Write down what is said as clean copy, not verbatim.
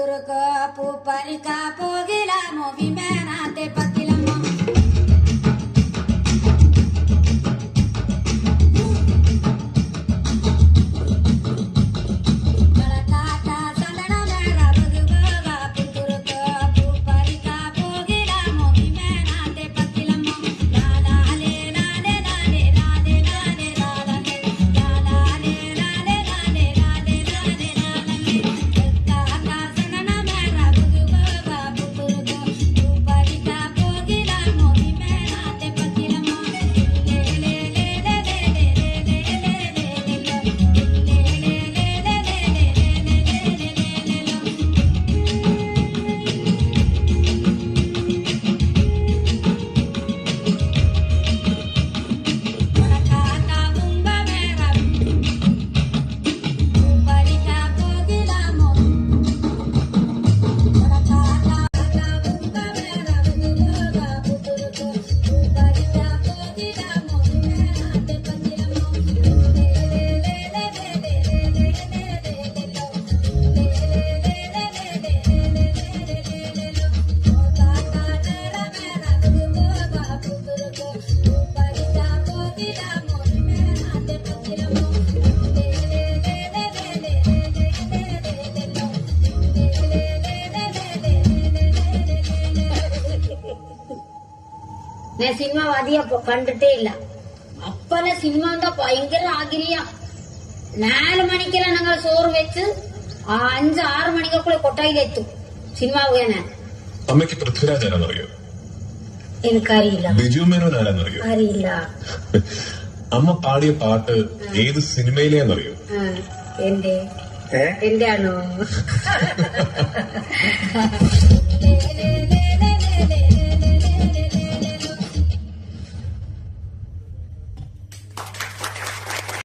പുത്തുറുക്ക് പൂപ്പറിക്ക പോകിലാമോ വിമേനാത്തെ പത്തിലമ്മ ഞാൻ സിനിമ അധികം കണ്ടിട്ടേ ഇല്ല. അപ്പനെ സിനിമ എന്താ ഭയങ്കര ആഗ്രഹ. 4 മണിക്കെല്ലാം ഞങ്ങൾ ചോറ് വെച്ച് 5-6 മണിക്കുള്ള കൊട്ടായിലെത്തും സിനിമ പോകാനാ. അമ്മയ്ക്ക് പൃഥ്വിരാജ് ആരാന്നറിയോ? എനിക്കറിയില്ല. ബിജു മേനോൻ ആരാന്നറിയോ? അറിയില്ല. അമ്മ പാടിയ പാട്ട് ഏത് സിനിമയിലേന്നറിയോ? എന്റെ ആണോ?